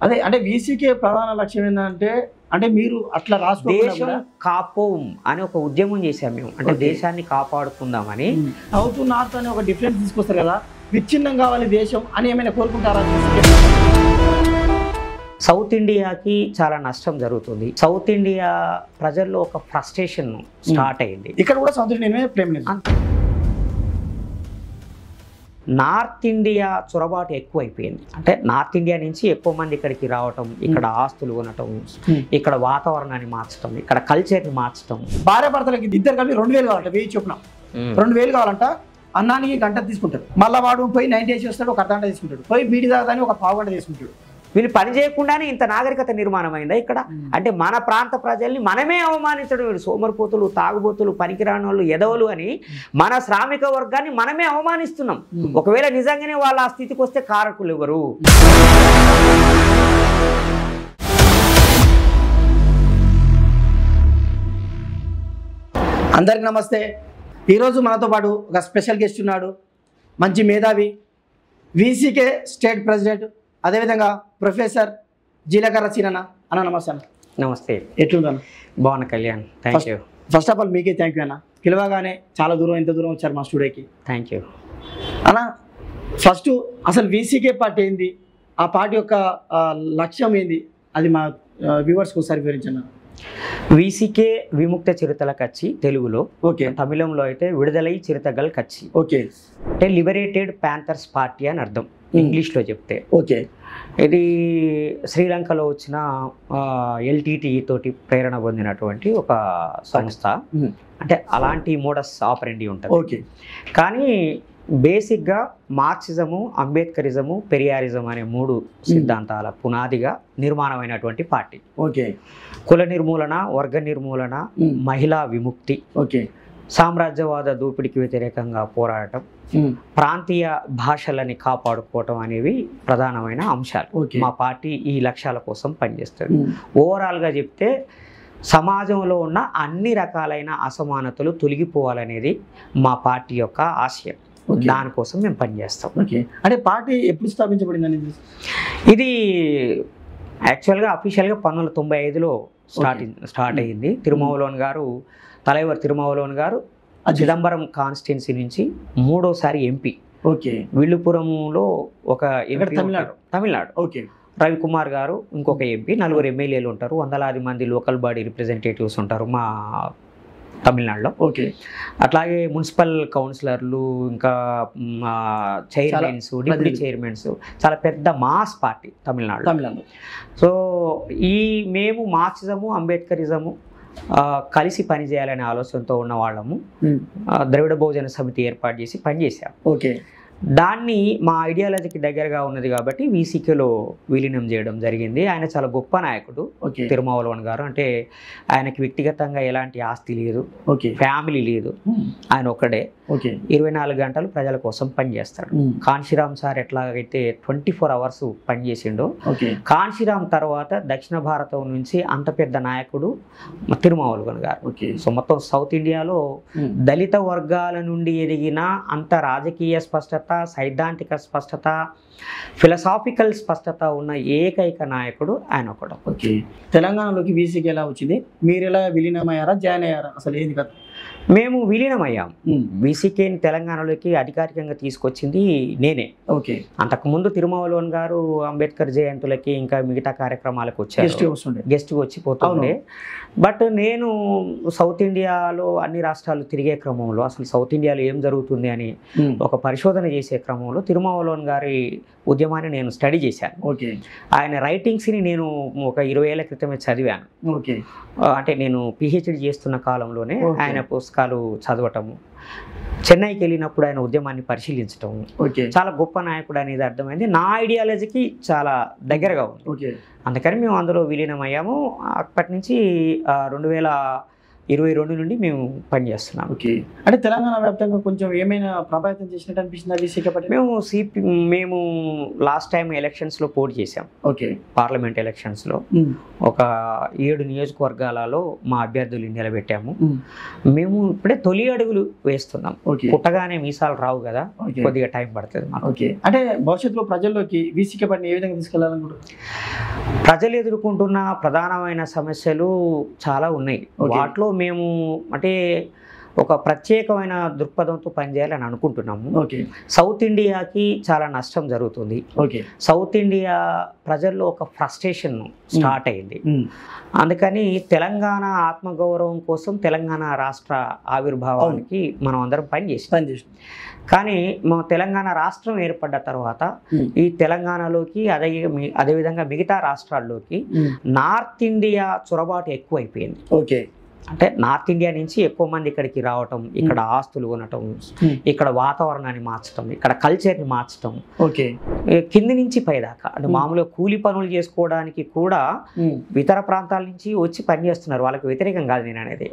అదే అంటే వీసీకే ప్రధాన లక్ష్యం ఏంటంటే అంటే మీరు అట్లా దేశం కాపోం అని ఒక ఉద్యమం చేశాం మేము, అంటే దేశాన్ని కాపాడుకుందామని. సౌత్ నార్త్ అని ఒక డిఫరెన్స్ తీసుకొస్తారు కదా, విచ్ఛిన్నం కావాలి దేశం అని ఏమైనా కోరుకుంటారా? సౌత్ ఇండియాకి చాలా నష్టం జరుగుతుంది. సౌత్ ఇండియా ప్రజల్లో ఒక ఫ్రస్ట్రేషన్ స్టార్ట్ అయింది. ఇక్కడ కూడా సౌత్ ఇండియా ప్రేమ లేదు. నార్త్ ఇండియా చొరబాటు ఎక్కువైపోయింది. అంటే నార్త్ ఇండియా నుంచి ఎక్కువ మంది ఇక్కడికి రావటం, ఇక్కడ ఆస్తులు కొనటం, ఇక్కడ వాతావరణాన్ని మార్చడం, ఇక్కడ కల్చర్ని మార్చడం. భార్య భర్తలకి ఇద్దరు కలిపి 2000 కావాలంట, 1000 చొప్పున 2000 కావాలంట. అన్నానికి గంట తీసుకుంటారు, మళ్ళీ వాడు పోయి 90 డేస్ వస్తాడు, ఒక అర్ధగంట తీసుకుంటాడు, పోయి బీడి దాదాని ఒక పావు గంట తీసుకుంటాడు. వీళ్ళు పని చేయకుండానే ఇంత నాగరికత నిర్మాణం అయిందా ఇక్కడ? అంటే మన ప్రాంత ప్రజల్ని మనమే అవమానించడం. వీళ్ళు సోమరిపోతులు, తాగుబోతులు, పనికిరాని వాళ్ళు, ఎదవలు అని మన శ్రామిక వర్గాన్ని మనమే అవమానిస్తున్నాం. ఒకవేళ నిజంగానే వాళ్ళ ఆ స్థితికి వస్తే కారకులు ఎవరు? అందరికి నమస్తే. ఈరోజు మనతో పాటు ఒక స్పెషల్ గెస్ట్ ఉన్నాడు, మంచి మేధావి, వీసీకే స్టేట్ ప్రెసిడెంట్, అదేవిధంగా ప్రొఫెసర్ జీలకర్ర సీనన్న. అన్న నమస్తే. అన్న నమస్తే. ఎట్లున్నాను? బాగున్నా Kalyan, thank you. First of all మీకే థ్యాంక్ యూ అన్న, పిలవగానే చాలా దూరం, ఎంత దూరం వచ్చారు మా స్టూడియోకి. థ్యాంక్ యూ అన్న. ఫస్ట్ అసలు వీసీకే పార్టీ ఏంది, ఆ పార్టీ యొక్క లక్ష్యం ఏంది, అది మా వ్యూవర్స్కి ఒకసారి వివరించండి. వీసీకే విముక్త చిరుతల కచ్చి తెలుగులో, ఓకే. తమిళంలో అయితే విడుదలై చిరుతగల్ కచ్చి. ఓకే. అంటే లిబరేటెడ్ ప్యాంథర్స్ పార్టీ అని అర్థం ఇంగ్లీష్లో చెప్తే. ఓకే. ఇది శ్రీలంకలో వచ్చిన ఎల్టీటీ తోటి ప్రేరణ పొందినటువంటి ఒక సంస్థ. అంటే అలాంటి మోడస్ ఆపరెండి ఉంటుంది. ఓకే. కానీ బేసిక్గా మార్క్సిజము, అంబేద్కరిజము, పెరియారిజం అనే 3 సిద్ధాంతాల పునాదిగా నిర్మాణమైనటువంటి పార్టీ. ఓకే. కుల నిర్మూలన, వర్గ నిర్మూలన, మహిళా విముక్తి, ఓకే, సామ్రాజ్యవాద దోపిడీకి వ్యతిరేకంగా పోరాడటం, ప్రాంతీయ భాషలని కాపాడుకోవటం అనేవి ప్రధానమైన అంశాలు. మా పార్టీ ఈ లక్ష్యాల కోసం పనిచేస్తుంది. ఓవరాల్గా చెప్తే సమాజంలో ఉన్న అన్ని రకాలైన అసమానతలు తొలగిపోవాలనేది మా పార్టీ యొక్క ఆశయం. దానికోసం మేము పనిచేస్తాం. ఓకే. అంటే పార్టీ ఎప్పుడు స్థాపించబడిందని? ఇది యాక్చువల్గా అఫీషియల్గా 1995లో స్టార్ట్ అయ్యింది. తిరుమావలోన్ గారు, తలైవర్ తిరుమావలోన్ గారు చిదంబరం కాన్స్టిట్యున్సీ నుంచి 3వ ఎంపీ. ఓకే. విల్లుపురంలో ఒక ఎంపీ, తమిళనాడు. ఓకే. రవికుమార్ గారు ఇంకొక ఎంపీ, 4 ఎమ్మెల్యేలు ఉంటారు, వందలాది మంది లోకల్ బాడీ రిప్రజెంటేటివ్స్ ఉంటారు మా తమిళనాడులో. ఓకే. అట్లాగే మున్సిపల్ కౌన్సిలర్లు, ఇంకా చైర్మన్స్, డిప్యూటీ చైర్మన్స్, చాలా పెద్ద మాస్ పార్టీ తమిళనాడు. సో మేము మార్క్సిజము, అంబేద్కరిజము కలిసి పనిచేయాలనే ఆలోచనతో ఉన్న వాళ్ళము ద్రవిడ బహుజన సమితి ఏర్పాటు చేసి పనిచేసాం. ఓకే. దాన్ని మా ఐడియాలజీకి దగ్గరగా ఉన్నది కాబట్టి వీసీకేలో విలీనం చేయడం జరిగింది. ఆయన చాలా గొప్ప నాయకుడు తిరుమావలోన్ గారు. అంటే ఆయనకి వ్యక్తిగతంగా ఎలాంటి ఆస్తి లేదు, ఫ్యామిలీ లేదు, ఆయన ఒక్కడే 24 గంటలు ప్రజల కోసం పనిచేస్తాడు. కాన్షీరామ్ సార్ ఎట్లాగైతే 24 అవర్స్ పనిచేసిండో, కాన్షీరామ్ తర్వాత దక్షిణ భారతం నుంచి అంత పెద్ద నాయకుడు తిరుమావలోన్ గారు. సో మొత్తం సౌత్ ఇండియాలో దళిత వర్గాల నుండి ఎదిగిన అంత రాజకీయ స్పష్టత, సైద్ధాంతిక స్పష్టత, ఫిలసాఫికల్ స్పష్టత ఉన్న ఏకైక నాయకుడు ఆయన ఒకడు. ఓకే. తెలంగాణలోకి వీసీకే ఎలా వచ్చింది, మీరు ఎలా విలీనమయ్యారా, జాయిన్ అయ్యారా, అసలు ఏంది కదా? మేము విలీనమయ్యాం. వీసీకేని తెలంగాణలోకి అధికారికంగా తీసుకొచ్చింది నేనే. ఓకే. అంతకుముందు తిరుమావలోన్ గారు అంబేద్కర్ జయంతులకి ఇంకా మిగతా కార్యక్రమాలకు వచ్చారు, గెస్ట్గా వచ్చి పోతుండే. బట్ నేను సౌత్ ఇండియాలో అన్ని రాష్ట్రాలు తిరిగే క్రమంలో అసలు సౌత్ ఇండియాలో ఏం జరుగుతుంది అని ఒక పరిశోధన చేసే క్రమంలో తిరుమావలోన్ గారి ఉద్యమాన్ని నేను స్టడీ చేశాను. ఓకే. ఆయన రైటింగ్స్ని నేను ఒక 20 ఏళ్ల క్రితమే చదివాను. ఓకే. అంటే నేను పిహెచ్డి చేస్తున్న కాలంలోనే ఆయన పుస్తకాలు చదవటము, చెన్నైకి వెళ్ళినప్పుడు ఆయన ఉద్యమాన్ని పరిశీలించటం, చాలా గొప్ప నాయకుడు అనేది అర్థమైంది. నా ఐడియాలజీకి చాలా దగ్గరగా ఉంది. అందుకని మేము అందులో విలీనం అయ్యాము. అప్పటి నుంచి 22 నుండి మేము పనిచేస్తున్నాం. ఓకే, అంటే తెలంగాణ వ్యాప్తంగా కొంచెం ఏమైనా ప్రభావితం చేసినట్టు అనిపిస్తుంది వీసీకే పార్టీ? మేము లాస్ట్ టైం ఎలక్షన్స్లో పోటీ చేసాం. ఓకే, పార్లమెంట్ ఎలక్షన్స్లో ఒక 7 నియోజకవర్గాలలో మా అభ్యర్థులు నిలబెట్టాము. మేము ఇప్పుడే తొలి అడుగులు వేస్తున్నాం. పుట్టగానే మీసాలు రావు కదా, కొద్దిగా టైం పడుతుంది మాకు. ఓకే, అంటే భవిష్యత్తులో ప్రజల్లోకి వీసీకే పార్టీని ఏ విధంగా తీసుకెళ్లాలనుకుంటారు? ప్రజలు ఎదుర్కొంటున్న ప్రధానమైన సమస్యలు చాలా ఉన్నాయి. వాటిలో మేము అంటే ఒక ప్రత్యేకమైన దృక్పథంతో పనిచేయాలని అనుకుంటున్నాము. సౌత్ ఇండియాకి చాలా నష్టం జరుగుతుంది. సౌత్ ఇండియా ప్రజల్లో ఒక ఫ్రస్ట్రేషన్ స్టార్ట్ అయింది. అందుకని తెలంగాణ ఆత్మగౌరవం కోసం తెలంగాణ రాష్ట్ర ఆవిర్భావానికి మనం అందరం పనిచేసాం. కానీ మా తెలంగాణ రాష్ట్రం ఏర్పడ్డ తర్వాత ఈ తెలంగాణలోకి అదేవిధంగా మిగతా రాష్ట్రాల్లోకి నార్త్ ఇండియా చొరబాటు ఎక్కువైపోయింది. అంటే నార్త్ ఇండియా నుంచి ఎక్కువ మంది ఇక్కడికి రావటం, ఇక్కడ ఆస్తులు కొనటం, ఇక్కడ వాతావరణాన్ని మార్చడం, ఇక్కడ కల్చర్ని మార్చడం, కింది నుంచి పైదాకా అంటే మామూలుగా కూలి పనులు చేసుకోవడానికి కూడా ఇతర ప్రాంతాల నుంచి వచ్చి పనిచేస్తున్నారు. వాళ్ళకి వ్యతిరేకం కాదు నేను అనేది.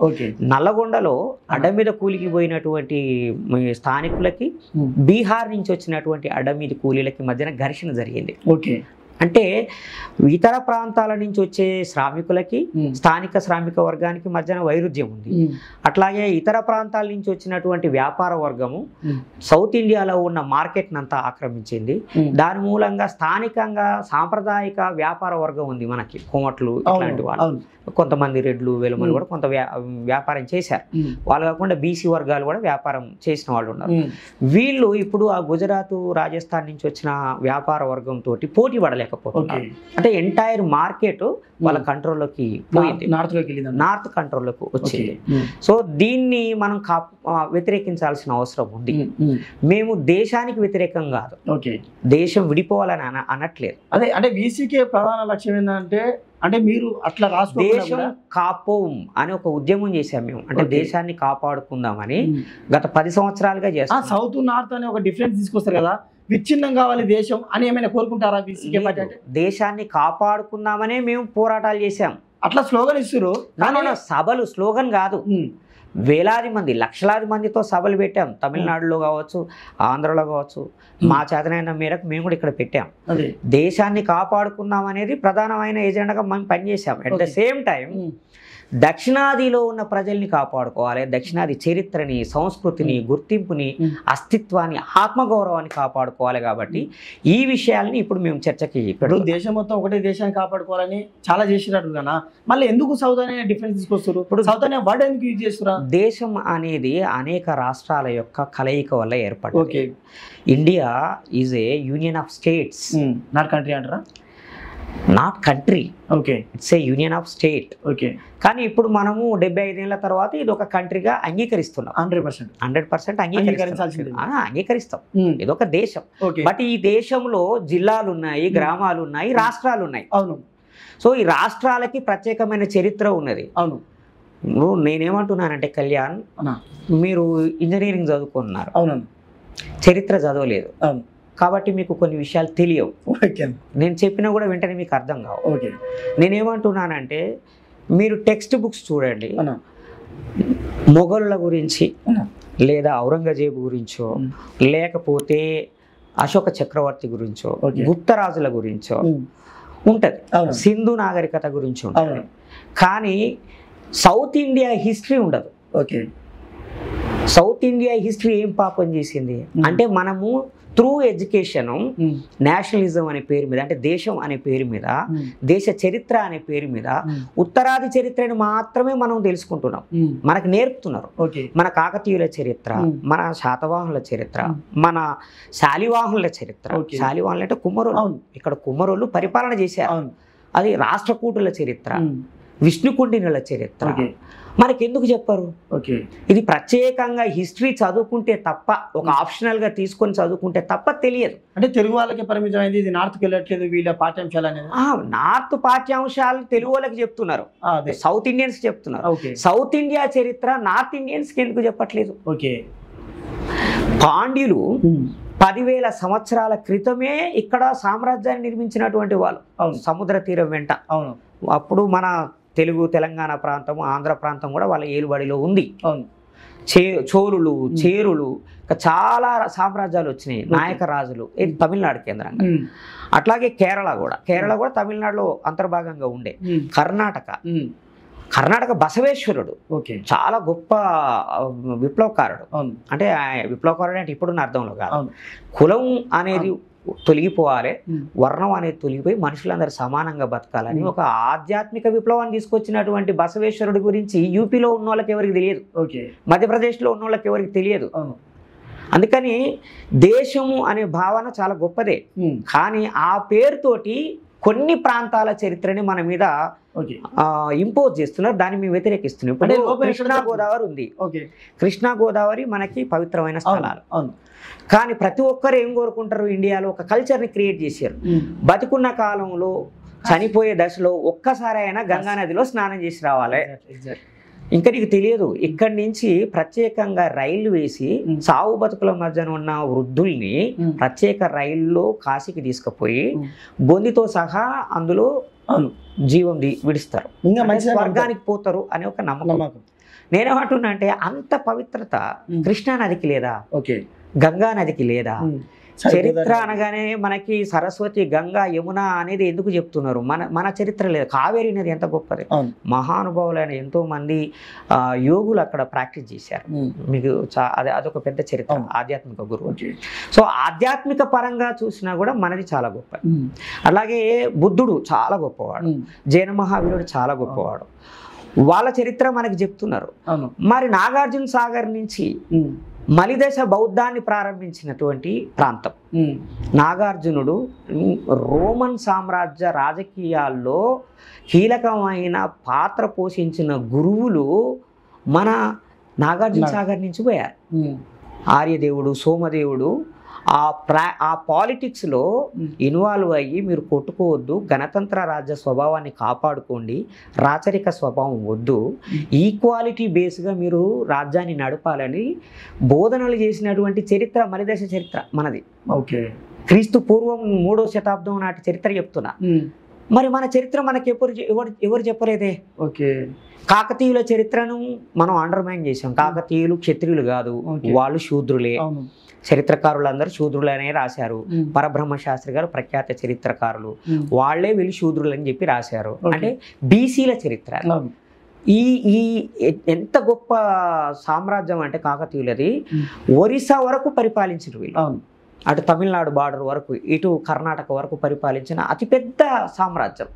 నల్లగొండలో అడ్డ మీద కూలికి పోయినటువంటి స్థానికులకి బీహార్ నుంచి వచ్చినటువంటి అడ్డ మీద కూలీలకి మధ్యన ఘర్షణ జరిగింది. అంటే ఇతర ప్రాంతాల నుంచి వచ్చే శ్రామికులకి స్థానిక శ్రామిక వర్గానికి మధ్యన వైరుధ్యం ఉంది. అట్లాగే ఇతర ప్రాంతాల నుంచి వచ్చినటువంటి వ్యాపార వర్గము సౌత్ ఇండియాలో ఉన్న మార్కెట్ని అంతా ఆక్రమించింది. దాని మూలంగా స్థానికంగా సాంప్రదాయిక వ్యాపార వర్గం ఉంది మనకి, కోమట్లు ఇట్లాంటి వాళ్ళు, కొంతమంది రెడ్లు వెలుమలు కూడా కొంత వ్యాపారం చేశారు. వాళ్ళు కాకుండా బీసీ వర్గాలు కూడా వ్యాపారం చేసిన వాళ్ళు ఉన్నారు. వీళ్ళు ఇప్పుడు ఆ గుజరాత్ రాజస్థాన్ నుంచి వచ్చిన వ్యాపార వర్గంతో పోటీ పడలేకపోతున్నారు. అంటే ఎంటైర్ మార్కెట్ వాళ్ళ కంట్రోల్లోకి పోయింది, నార్త్ కంట్రోల్లోకి వచ్చింది. సో దీన్ని మనం వ్యతిరేకించాల్సిన అవసరం ఉంది. మేము దేశానికి వ్యతిరేకం కాదు, దేశం విడిపోవాలని అనట్లేదు. అదే అంటే వీసీకే ప్రధాన లక్ష్యం ఏంటంటే అంటే మీరు అట్లా దేశం కాపోం అని ఒక ఉద్యమం చేశాం మేము. అంటే దేశాన్ని కాపాడుకుందామని గత 10 సంవత్సరాలుగా చేస్తాం. సౌత్ నార్త్ అనే ఒక డిఫరెన్స్ తీసుకొస్తారు కదా, విచ్ఛిన్నం కావాలి దేశం అని ఏమైనా కోరుకుంటారా వీసీకే పార్టీ? అంటే దేశాన్ని కాపాడుకుందామనే మేము పోరాటాలు చేశాం. అట్లా స్లోగన్ ఇస్తారు, సభలు స్లోగన్ కాదు. వేలాది మంది లక్షలాది మందితో సభలు పెట్టాం. తమిళనాడులో కావచ్చు, ఆంధ్రలో కావచ్చు, మా చేతనైన మేరకు మేము కూడా ఇక్కడ పెట్టాం. దేశాన్ని కాపాడుకుందాం అనేది ప్రధానమైన ఎజెండాగా మేము పనిచేసాం. అట్ ద సేమ్ టైం దక్షిణాదిలో ఉన్న ప్రజల్ని కాపాడుకోవాలి, దక్షిణాది చరిత్రని, సంస్కృతిని, గుర్తింపుని, అస్తిత్వాన్ని, ఆత్మగౌరవాన్ని కాపాడుకోవాలి. కాబట్టి ఈ విషయాల్ని ఇప్పుడు మేము చర్చకి దేశం మొత్తం ఒకటే దేశాన్ని కాపాడుకోవాలని చాలా చేసినట్టు కదా, మళ్ళీ ఎందుకు సౌత్ అనే డిఫరెన్స్ తీసుకొస్తారు? ఇప్పుడు సౌత్ అనే వర్డ్ ఎందుకు యూజ్ చేస్తున్నారు? దేశం అనేది అనేక రాష్ట్రాల యొక్క కలయిక వల్ల ఏర్పడింది. India is a union of states, not country అంటారా? Not country, it's a union of state. కానీ ఇప్పుడు మనము 75 ఏళ్ల తర్వాత ఇది ఒక కంట్రీగా అంగీకరిస్తున్నాం. 100% అంగీకరిస్తాం. ఇదొక దేశం. బట్ ఈ దేశంలో జిల్లాలు ఉన్నాయి, గ్రామాలు ఉన్నాయి, రాష్ట్రాలు ఉన్నాయి. సో ఈ రాష్ట్రాలకి ప్రత్యేకమైన చరిత్ర ఉన్నది. నేనేమంటున్నానంటే కళ్యాణ్, మీరు ఇంజనీరింగ్ చదువుకున్నారు, చరిత్ర చదవలేదు కాబట్టి మీకు కొన్ని విషయాలు తెలియవు. నేను చెప్పినా కూడా వెంటనే మీకు అర్థం కావు. నేనేమంటున్నానంటే మీరు టెక్స్ట్ బుక్స్ చూడండి, మొఘలుల గురించి లేదా ఔరంగజేబు గురించో, లేకపోతే అశోక చక్రవర్తి గురించో, గుప్తరాజుల గురించో ఉంటుంది, సింధు నాగరికత గురించి ఉంటుంది. కానీ సౌత్ ఇండియా హిస్టరీ ఉండదు. సౌత్ ఇండియా హిస్టరీ ఏం పాపం చేసింది అంటే, మనము త్రూ ఎడ్యుకేషన్ నేషనలిజం అనే పేరు మీద, అంటే దేశం అనే పేరు మీద, దేశ చరిత్ర అనే పేరు మీద ఉత్తరాది చరిత్రను మాత్రమే మనం తెలుసుకుంటున్నాం. మనకు నేర్పుతున్నారు. మన కాకతీయుల చరిత్ర, మన శాతవాహనుల చరిత్ర, మన శాలివాహనుల చరిత్ర. శాలివాహనులు అంటే కుమ్మరోలు, ఇక్కడ కుమ్మరోళ్ళు పరిపాలన చేశారు. అది రాష్ట్రకూటుల చరిత్ర, విష్ణుకుండినుల చరిత్ర మనకి ఎందుకు చెప్పారు? ఇది ప్రత్యేకంగా హిస్టరీ చదువుకుంటే తప్ప, ఒక ఆప్షనల్గా తీసుకొని చదువుకుంటే తప్ప తెలియదు. అంటే తెలుగు వాళ్ళకి పరిమితమైంది, ఇది నార్త్కి వెళ్ళట్లేదు వీళ్ళ పాఠ్యాంశాలు అనేది. నార్త్ పాఠ్యాంశాలు తెలుగు వాళ్ళకి చెప్తున్నారు, సౌత్ ఇండియన్స్ చెప్తున్నారు. సౌత్ ఇండియా చరిత్ర నార్త్ ఇండియన్స్కి ఎందుకు చెప్పట్లేదు? పాండ్యులు 10,000 సంవత్సరాల క్రితమే ఇక్కడ సామ్రాజ్యాన్ని నిర్మించినటువంటి వాళ్ళు, సముద్ర తీరం వెంట. అప్పుడు మన తెలుగు తెలంగాణ ప్రాంతం ఆంధ్ర ప్రాంతం కూడా వాళ్ళ ఏలుబడిలో ఉంది. అవును. చోళులు చేరులు ఇంకా చాలా సామ్రాజ్యాలు వచ్చినాయి, నాయక రాజులు. ఇది తమిళనాడు కేంద్రంగా. అట్లాగే కేరళ కూడా తమిళనాడులో అంతర్భాగంగా ఉండే. కర్ణాటక బసవేశ్వరుడు చాలా గొప్ప విప్లవకారుడు. అంటే విప్లవకారుడు అంటే ఇప్పుడున్న అర్థంలో కాదు. కులం అనేది తొలగిపోవాలి, వర్ణం అనేది తొలగిపోయి మనుషులందరూ సమానంగా బతకాలని ఒక ఆధ్యాత్మిక విప్లవాన్ని తీసుకొచ్చినటువంటి బసవేశ్వరుడి గురించి యూపీలో ఉన్న వాళ్ళకి ఎవరికి తెలియదు, మధ్యప్రదేశ్లో ఉన్న వాళ్ళకి ఎవరికి తెలియదు. అందుకని దేశము అనే భావన చాలా గొప్పదే, కానీ ఆ పేరుతోటి కొన్ని ప్రాంతాల చరిత్రని మన మీద ఇంపోజ్ చేస్తున్నారు, దాన్ని మేము వ్యతిరేకిస్తున్నాం. ఇప్పుడు కృష్ణా గోదావరి ఉంది, కృష్ణా గోదావరి మనకి పవిత్రమైన స్థలాలు. కానీ ప్రతి ఒక్కరు ఏం కోరుకుంటారు, ఇండియాలో ఒక కల్చర్ని క్రియేట్ చేశారు. బతికున్న కాలంలో చనిపోయే దశలో ఒక్కసారి అయినా గంగా నదిలో స్నానం చేసి రావాలి. ఇంకా నీకు తెలియదు, ఇక్కడి నుంచి ప్రత్యేకంగా రైళ్లు వేసి సావు బతుకుల మధ్యన ఉన్న వృద్ధుల్ని ప్రత్యేక రైల్లో కాశీకి తీసుకుపోయి బొందితో సహా అందులో జీవం విడిస్తారు, స్వర్గానికి పోతారు అనే ఒక నమ్మకం. నేనేమంటున్నా అంటే అంత పవిత్రత కృష్ణా నదికి లేదా, గంగా నదికి లేదా? చరిత్ర అనగానే మనకి సరస్వతి, గంగా, యమున అనేది ఎందుకు చెప్తున్నారు? మన చరిత్ర లేదు. కావేరీ నది ఎంత గొప్పది, మహానుభావులైన ఎంతో మంది యోగులు అక్కడ ప్రాక్టీస్ చేశారు. మీకు అదొక పెద్ద చరిత్ర, ఆధ్యాత్మిక గురువు. సో ఆధ్యాత్మిక పరంగా చూసినా కూడా మనది చాలా గొప్ప. అలాగే బుద్ధుడు చాలా గొప్పవాడు, జైన మహావీరుడు చాలా గొప్పవాడు. వాళ్ళ చరిత్ర మనకి చెప్తున్నారు. మరి నాగార్జున సాగర్ నుంచి మలిదశ బౌద్ధాన్ని ప్రారంభించినటువంటి ప్రాంతం. నాగార్జునుడు రోమన్ సామ్రాజ్య రాజకీయాల్లో కీలకమైన పాత్ర పోషించిన గురువులు మన నాగార్జున సాగర్ నుంచి పోయారు. ఆర్యదేవుడు, సోమదేవుడు ఆ పాలిటిక్స్లో ఇన్వాల్వ్ అయ్యి మీరు కొట్టుకోవద్దు, గణతంత్ర రాజ్య స్వభావాన్ని కాపాడుకోండి, రాచరిక స్వభావం వద్దు, ఈక్వాలిటీ బేస్గా మీరు రాజ్యాన్ని నడపాలని బోధనలు చేసినటువంటి చరిత్ర మలిదశ చరిత్ర మనది. క్రీస్తు పూర్వం 3వ శతాబ్దం నాటి చరిత్ర చెప్తున్నా. మరి మన చరిత్ర మనకి ఎవరు చెప్పలేదే. కాకతీయుల చరిత్రను మనం అండర్మైన్ చేసాం. కాకతీయులు క్షత్రియులు కాదు, వాళ్ళు శూద్రులే. చరిత్రకారులందరూ శూద్రులనే రాశారు. పరబ్రహ్మ శాస్త్రి గారు ప్రఖ్యాత చరిత్రకారులు, వాళ్లే వీళ్ళు శూద్రులు అని చెప్పి రాశారు. అంటే బీసీల చరిత్ర. ఈ ఎంత గొప్ప సామ్రాజ్యం అంటే కాకతీయులది. ఒరిస్సా వరకు పరిపాలించిన వీళ్ళు, అటు తమిళనాడు బార్డర్ వరకు, ఇటు కర్ణాటక వరకు పరిపాలించిన అతిపెద్ద సామ్రాజ్యం.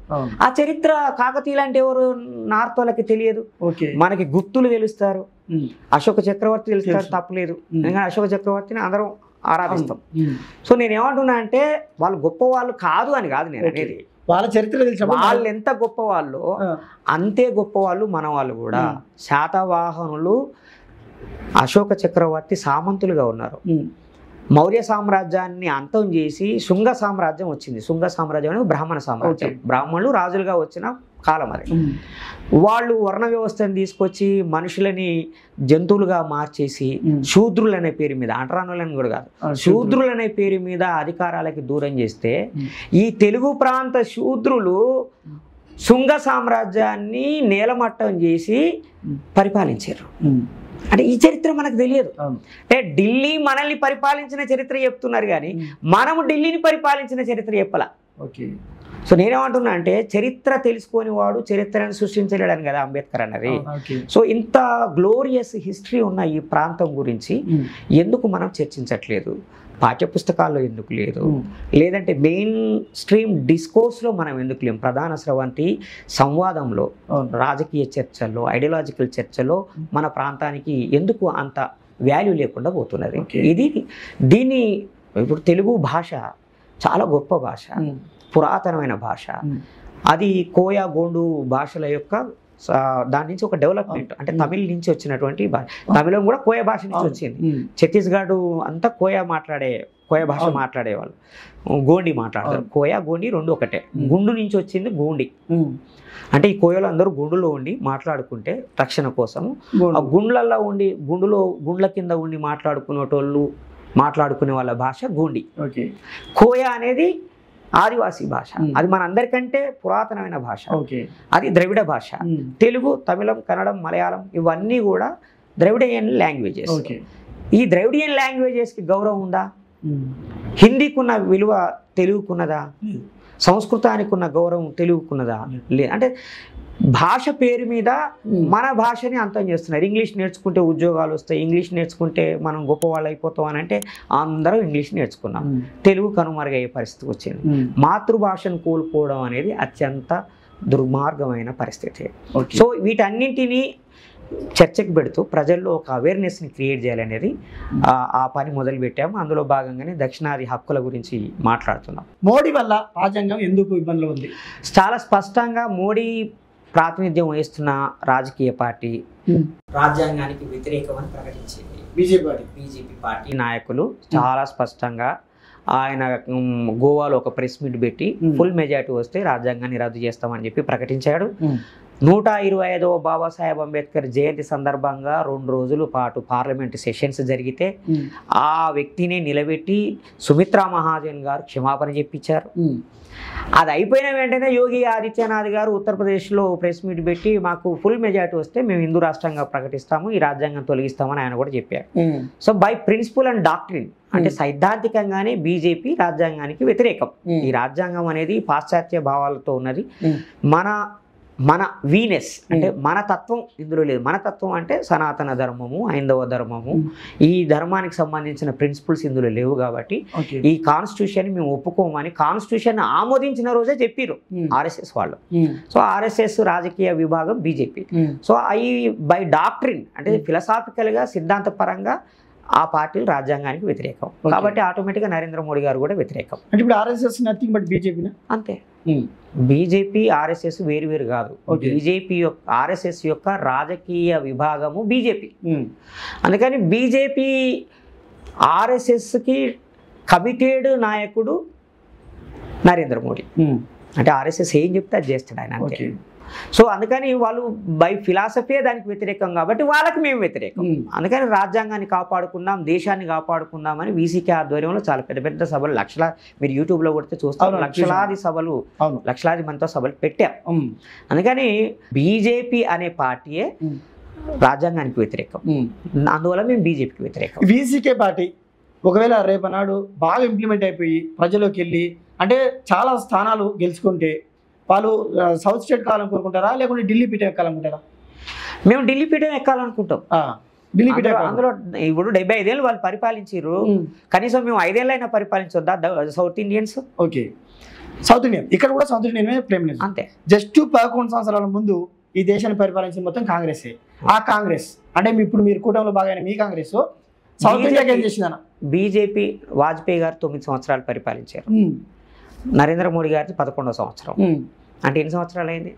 ఆ చరిత్ర కాకతీయులు అంటే ఎవరు నార్త్ వాళ్ళకి తెలియదు. మనకి గుప్తులు తెలుస్తారు, అశోక చక్రవర్తి తెలుస్తారు, తప్పలేదు. ఎందుకంటే అశోక చక్రవర్తిని అందరం ఆరాధిస్తాం. సో నేను ఏమంటున్నా అంటే వాళ్ళు గొప్ప వాళ్ళు కాదు అని కాదు నేను అనేది. వాళ్ళ చరిత్ర తెలిసిన వాళ్ళు ఎంత గొప్ప వాళ్ళు అంతే గొప్ప వాళ్ళు మన వాళ్ళు కూడా. శాతవాహనులు అశోక చక్రవర్తి సామంతులుగా ఉన్నారు. మౌర్య సామ్రాజ్యాన్ని అంతం చేసి శుంగ సామ్రాజ్యం వచ్చింది. శుంగ సామ్రాజ్యం అనేది బ్రాహ్మణ సామ్రాజ్యం, బ్రాహ్మణులు రాజులుగా వచ్చిన కాలం అది. వాళ్ళు వర్ణ వ్యవస్థను తీసుకొచ్చి మనుషులని జంతువులుగా మార్చేసి శూద్రులనే పేరు మీద, అంటరానులని కూడా కాదు, శూద్రులనే పేరు మీద అధికారాలకి దూరం చేస్తే ఈ తెలుగు ప్రాంత శూద్రులు శుంగ సామ్రాజ్యాన్ని నేలమట్టం చేసి పరిపాలించారు. అంటే ఈ చరిత్ర మనకు తెలియదు. అంటే ఢిల్లీ మనల్ని పరిపాలించిన చరిత్ర చెప్తున్నారు కానీ మనము ఢిల్లీని పరిపాలించిన చరిత్ర చెప్పాల. సో నేనేమంటున్నా అంటే చరిత్ర తెలుసుకొని వాడు చరిత్రను సృష్టించలేడని కదా అంబేద్కర్ అన్నది. సో ఇంత గ్లోరియస్ హిస్టరీ ఉన్న ఈ ప్రాంతం గురించి ఎందుకు మనం చర్చించట్లేదు? పాఠ్యపుస్తకాల్లో ఎందుకు లేదు? లేదంటే మెయిన్ స్ట్రీమ్ డిస్కోర్స్లో మనం ఎందుకు లేము? ప్రధాన స్రవంతి సంవాదంలో, రాజకీయ చర్చల్లో, ఐడియాలజికల్ చర్చలో మన ప్రాంతానికి ఎందుకు అంత వాల్యూ లేకుండా పోతున్నది? దీన్ని ఇప్పుడు తెలుగు భాష చాలా గొప్ప భాష, పురాతనమైన భాష. అది కోయా గోండు భాషల యొక్క దాని నుంచి ఒక డెవలప్మెంట్. అంటే తమిళ్ నుంచి వచ్చినటువంటి భాష. తమిళం కూడా కోయ భాష నుంచి వచ్చింది. ఛత్తీస్గఢ్ అంతా కోయ భాష మాట్లాడేవాళ్ళు, గోండి మాట్లాడతారు. కోయ గోండి రెండు ఒకటే. గుండు నుంచి వచ్చింది గోండి. అంటే ఈ కోయలు అందరూ గుండులో ఉండి మాట్లాడుకుంటే రక్షణ కోసము ఆ గుండ్లల్లో ఉండి గుండ్ల కింద ఉండి మాట్లాడుకునే వాళ్ళ భాష గోండి. కోయ అనేది ఆదివాసీ భాష. అది మన అందరికంటే పురాతనమైన భాష. ఓకే. అది ద్రవిడ భాష. తెలుగు, తమిళం, కన్నడం, మలయాళం ఇవన్నీ కూడా ద్రవిడియన్ లాంగ్వేజెస్. ఓకే. ఈ ద్రవిడియన్ లాంగ్వేజెస్కి గౌరవం ఉందా? హిందీకున్న విలువ తెలుగుకున్నదా? సంస్కృతానికి ఉన్న గౌరవం తెలుగుకున్నదా? లేదు. అంటే భాష పేరు మీద మన భాషని అంతం చేస్తున్నారు. ఇంగ్లీష్ నేర్చుకుంటే ఉద్యోగాలు వస్తాయి, ఇంగ్లీష్ నేర్చుకుంటే మనం గొప్పవాళ్ళు అయిపోతాం అని అంటే అందరం ఇంగ్లీష్ నేర్చుకున్నాం. తెలుగు కనుమరుగయ్యే పరిస్థితి వచ్చింది. మాతృభాషను కోల్పోవడం అనేది అత్యంత దుర్మార్గమైన పరిస్థితి. సో వీటన్నింటినీ చర్చకు పెడుతూ ప్రజల్లో ఒక అవేర్నెస్ని క్రియేట్ చేయాలనేది ఆ పని మొదలుపెట్టాము. అందులో భాగంగానే దక్షిణాది హక్కుల గురించి మాట్లాడుతున్నాం. మోడీ వల్ల రాజ్యాంగం ఎందుకు ఇబ్బందులు ఉంది? చాలా స్పష్టంగా మోడీ ప్రాతినిధ్యం వహిస్తున్న రాజకీయ పార్టీ రాజ్యాంగానికి వ్యతిరేకమని ప్రకటించింది. బీజేపీ పార్టీ నాయకులు చాలా స్పష్టంగా ఆయన గోవాలో ఒక ప్రెస్ మీట్ పెట్టి ఫుల్ మెజారిటీ వస్తే రాజ్యాంగాన్ని రద్దు చేస్తామని చెప్పి ప్రకటించాడు. 125వ బాబాసాహెబ్ అంబేద్కర్ జయంతి సందర్భంగా 2 రోజుల పాటు పార్లమెంట్ సెషన్స్ జరిగితే ఆ వ్యక్తిని నిలబెట్టి సుమిత్రా మహాజన్ గారు క్షమాపణ చెప్పించారు. అది అయిపోయిన వెంటనే యోగి ఆదిత్యనాథ్ గారు ఉత్తరప్రదేశ్లో ప్రెస్ మీట్ పెట్టి మాకు ఫుల్ మెజారిటీ వస్తే మేము హిందూ రాష్ట్రంగా ప్రకటిస్తాము, ఈ రాజ్యాంగం తొలగిస్తామని ఆయన కూడా చెప్పారు. So by principle and doctrine అంటే సైద్ధాంతికంగానే బీజేపీ రాజ్యాంగానికి వ్యతిరేకం. ఈ రాజ్యాంగం అనేది పాశ్చాత్య భావాలతో ఉన్నది. మన వీనెస్ అంటే మన తత్వం ఇందులో లేదు. మన తత్వం అంటే సనాతన ధర్మము, హైందవ ధర్మము, ఈ ధర్మానికి సంబంధించిన ప్రిన్సిపల్స్ ఇందులో లేవు. కాబట్టి ఈ కాన్స్టిట్యూషన్ మేము ఒప్పుకోమని కాన్స్టిట్యూషన్ ఆమోదించిన రోజే చెప్పారు ఆర్ఎస్ఎస్ వాళ్ళు. సో ఆర్ఎస్ఎస్ రాజకీయ విభాగం బీజేపీ. సో అవి బై డాక్ట్రిన్ అంటే ఫిలసాఫికల్గా సిద్ధాంతపరంగా ఆ పార్టీలు రాజ్యాంగానికి వ్యతిరేకం. కాబట్టి ఆటోమేటిక్గా నరేంద్ర మోడీ గారు కూడా వ్యతిరేకం. అంటే ఇప్పుడు ఆర్ఎస్ఎస్ నథింగ్ బట్ బీజేపీ అంతే. బీజేపీ ఆర్ఎస్ఎస్ వేరు కాదు. బీజేపీ యొక్క ఆర్ఎస్ఎస్ యొక్క రాజకీయ విభాగము బీజేపీ. అందుకని బీజేపీ ఆర్ఎస్ఎస్కి కమిటెడ్ నాయకుడు నరేంద్ర మోడీ. అంటే ఆర్ఎస్ఎస్ ఏం చెప్తే అది చేస్తాడు ఆయన అంతే. సో అందుకని వాళ్ళు బై ఫిలాసఫీయే దానికి వ్యతిరేకం కాబట్టి వాళ్ళకి మేము వ్యతిరేకం. అందుకని రాజ్యాంగాన్ని కాపాడుకుందాం, దేశాన్ని కాపాడుకుందామని వీసీకే ఆధ్వర్యంలో చాలా పెద్ద పెద్ద సభలు మీరు యూట్యూబ్లో కొడితే చూస్తాం, లక్షలాది సభలు, లక్షలాది మందితో సభలు పెట్టాం. అందుకని బీజేపీ అనే పార్టీయే రాజ్యాంగానికి వ్యతిరేకం. అందువల్ల మేము బీజేపీకి వ్యతిరేకం. వీసీకే పార్టీ ఒకవేళ రేపనాడు బాగా ఇంప్లిమెంట్ అయిపోయి ప్రజలోకి వెళ్ళి అంటే చాలా స్థానాలు గెలుచుకుంటే వాళ్ళు సౌత్ స్టేట్ కావాలని కోరుకుంటారా, లేకుంటే ఢిల్లీ పీఠం ఎక్కాలనుకుంటారా? మేము ఢిల్లీ పీఠం ఎక్కాలనుకుంటాం. ఢిల్లీ పీఠం అందులో ఇప్పుడు 75 ఏళ్ళు వాళ్ళు పరిపాలించారు. కనీసం మేము 5 ఏళ్ళైనా పరిపాలించొద్దా south Indians? Okay. South Indian ఇక్కడ కూడా సౌత్ ఇండియన్ ప్రేమ అంతే. జస్ట్ 11 సంవత్సరాల ముందు ఈ దేశాన్ని పరిపాలించిన మొత్తం కాంగ్రెసే. ఆ కాంగ్రెస్ అంటే ఇప్పుడు మీరు కూటమిలో బాగా మీ కాంగ్రెస్ సౌత్ ఇండియాకి ఏం చేసిందన్న? బీజేపీ వాజ్పేయి గారు 9 సంవత్సరాలు పరిపాలించారు. నరేంద్ర మోడీ గారికి 11వ సంవత్సరం. అంటే ఎన్ని సంవత్సరాలు అయింది?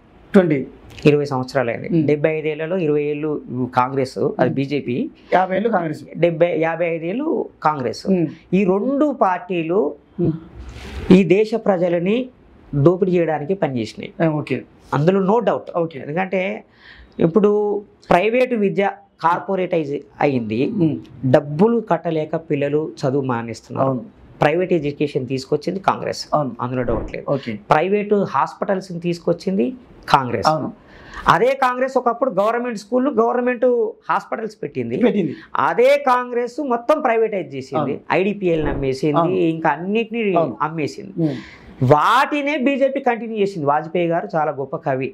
20 సంవత్సరాలు అయింది. 75 ఏళ్లలో 20 ఏళ్ళు కాంగ్రెస్, అది బీజేపీ. 50 ఏళ్ళు కాంగ్రెస్, 55 ఏళ్ళు కాంగ్రెస్. ఈ 2 పార్టీలు ఈ దేశ ప్రజలని దోపిడీ చేయడానికి పనిచేసినాయి. ఓకే, అందులో నో డౌట్. ఓకే. ఎందుకంటే ఇప్పుడు ప్రైవేటు విద్య కార్పొరేటైజ్ అయ్యింది. డబ్బులు కట్టలేక పిల్లలు చదువు మానేస్తున్నారు. ప్రైవేట్ ఎడ్యుకేషన్ తీసుకొచ్చింది కాంగ్రెస్, అందులో డౌట్ లేదు. ప్రైవేటు హాస్పిటల్స్ని తీసుకొచ్చింది కాంగ్రెస్. అదే కాంగ్రెస్ ఒకప్పుడు గవర్నమెంట్ స్కూళ్ళు, గవర్నమెంట్ హాస్పిటల్స్ పెట్టింది. అదే కాంగ్రెస్ మొత్తం ప్రైవేటైజ్ చేసింది, ఐడిపిఎల్ అమ్మేసింది, ఇంకా అన్నిటినీ అమ్మేసింది. వాటినే బీజేపీ కంటిన్యూ చేసింది. వాజ్పేయి గారు చాలా గొప్ప కవి,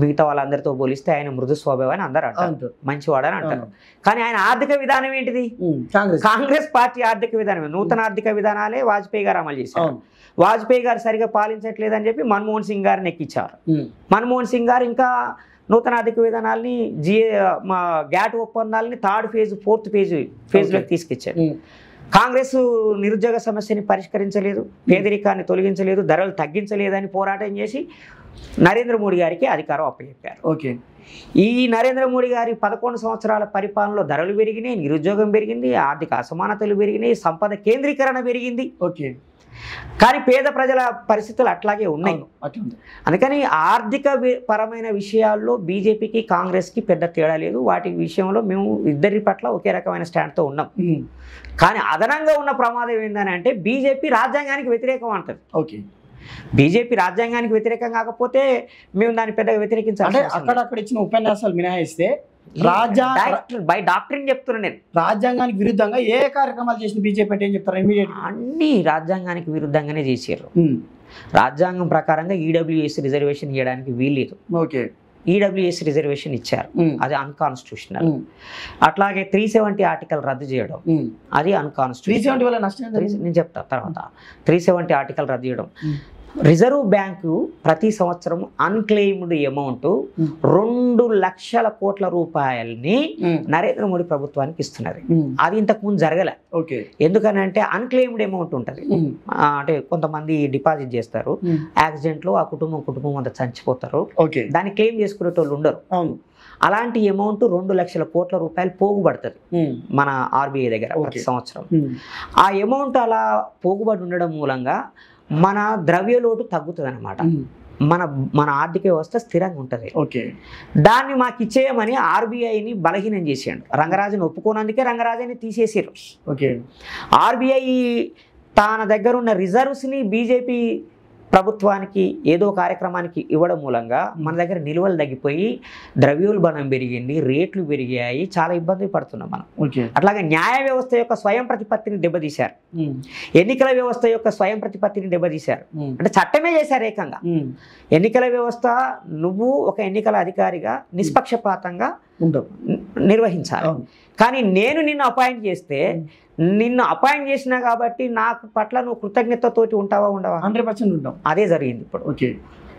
మిగతా వాళ్ళందరితో పోలిస్తే ఆయన మృదు స్వభావం అని అందరూ అంటారు, మంచివాడని అంటారు. కానీ ఆయన ఆర్థిక విధానం ఏంటిది? కాంగ్రెస్ పార్టీ ఆర్థిక విధానం, నూతన ఆర్థిక విధానాలే వాజ్పేయి గారు అమలు చేశారు. వాజ్పేయి గారు సరిగా పాలించట్లేదని చెప్పి మన్మోహన్ సింగ్ గారిని ఎక్కించారు. మన్మోహన్ సింగ్ గారు ఇంకా నూతన ఆర్థిక విధానాల్ని గ్యాట్ ఒప్పందాలని 3rd ఫేజ్ 4th ఫేజ్లోకి తీసుకొచ్చారు. కాంగ్రెస్ నిరుద్యోగ సమస్యని పరిష్కరించలేదు, పేదరికాన్ని తొలగించలేదు, ధరలు తగ్గించలేదని పోరాటం చేసి నరేంద్ర మోడీ గారికి అధికారం అప్పచెప్పారు. ఓకే. ఈ నరేంద్ర మోడీ గారి 11 సంవత్సరాల పరిపాలనలో ధరలు పెరిగినాయి, నిరుద్యోగం పెరిగింది, ఆర్థిక అసమానతలు పెరిగినాయి, సంపద కేంద్రీకరణ పెరిగింది. ఓకే. కానీ పేద ప్రజల పరిస్థితులు అట్లాగే ఉన్నాయి. అందుకని ఆర్థిక పరమైన విషయాల్లో బీజేపీకి కాంగ్రెస్కి పెద్ద తేడా లేదు. వాటి విషయంలో మేము ఇద్దరి పట్ల ఒకే రకమైన స్టాండ్తో ఉన్నాం. కానీ అదనంగా ఉన్న ప్రమాదం ఏంటని అంటే బీజేపీ రాజ్యాంగానికి వ్యతిరేకం అంటది. ఓకే, బీజేపీ రాజ్యాంగానికి వ్యతిరేకం కాకపోతే మేము దాన్ని పెద్దగా వ్యతిరేకించాలి. అక్కడక్కడ ఇచ్చిన ఉపన్యాసాలు మినహాయిస్తే బై డాక్టరీన్ చెప్తున్నా నేను. రాజ్యాంగానికి విరుద్ధంగా ఏ కార్యక్రమాలు చేసిన బీజేపీ అంటే ఏం చెప్తారు? ఇమీడియట్ అన్ని రాజ్యాంగానికి విరుద్ధంగానే చేసారు. రాజ్యాంగం ప్రకారంగా ఈడబ్ల్యూఎస్ రిజర్వేషన్ ఇవ్వడానికి వీల్లేదు. ఓకే, ఈడబ్ల్యూఎస్ రిజర్వేషన్ ఇచ్చారు, అది అన్కాన్స్టిట్యూషనల్. అట్లాగే 370 ఆర్టికల్ రద్దు చేయడం, అది అన్కాన్స్టిట్యూషనల్. 370 వల్ల నష్టం నేను చెప్తా తర్వాత. 370 ఆర్టికల్ రద్దు చేయడం. రిజర్వ్ బ్యాంకు ప్రతి సంవత్సరం అన్క్లెయిమ్డ్ అమౌంట్ 2 లక్షల కోట్ల రూపాయలని నరేంద్ర మోడీ ప్రభుత్వానికి ఇస్తున్నది. అది ఇంతకుముందు జరగలే. ఎందుకనంటే అన్క్లెయిమ్డ్ అమౌంట్ ఉంటుంది. అంటే కొంతమంది డిపాజిట్ చేస్తారు, యాక్సిడెంట్లో ఆ కుటుంబం అంతా చచ్చిపోతారు, దాన్ని క్లెయిమ్ చేసుకునేటోళ్ళు ఉండరు. అలాంటి అమౌంట్ 2 లక్షల కోట్ల రూపాయలు పోగుబడుతుంది మన ఆర్బీఐ దగ్గర ప్రతి సంవత్సరం. ఆ అమౌంట్ అలా పోగుబడి ఉండడం మూలంగా మన ద్రవ్యలోటు తగ్గుతుంది అనమాట. మన ఆర్థిక వ్యవస్థ స్థిరంగా ఉంటుంది. దాన్ని మాకు ఇచ్చేయమని ఆర్బీఐని బలహీనం చేసాడు. రంగరాజుని ఒప్పుకోనందుకే రంగరాజుని తీసేసారు. ఆర్బీఐ తన దగ్గర ఉన్న రిజర్వ్స్ని బీజేపీ ప్రభుత్వానికి ఏదో కార్యక్రమానికి ఇవ్వడం మూలంగా మన దగ్గర నిల్వలు తగ్గిపోయి ద్రవ్యోల్బణం పెరిగింది, రేట్లు పెరిగాయి, చాలా ఇబ్బంది పడుతున్నాం మనం. అట్లాగే న్యాయ వ్యవస్థ యొక్క స్వయం ప్రతిపత్తిని దెబ్బతీశారు, ఎన్నికల వ్యవస్థ యొక్క స్వయం ప్రతిపత్తిని దెబ్బతీశారు. అంటే చట్టమే చేశారు ఏకంగా. ఎన్నికల వ్యవస్థ నువ్వు ఒక ఎన్నికల అధికారిగా నిష్పక్షపాతంగా నిర్వహించాలి. కానీ నేను నిన్ను అపాయింట్ చేస్తే, నిన్ను అపాయింట్ చేసినా కాబట్టి నాకు పట్ల నువ్వు కృతజ్ఞతతోటి ఉంటావా ఉండవా? 100% ఉంటాం. అదే జరిగింది ఇప్పుడు.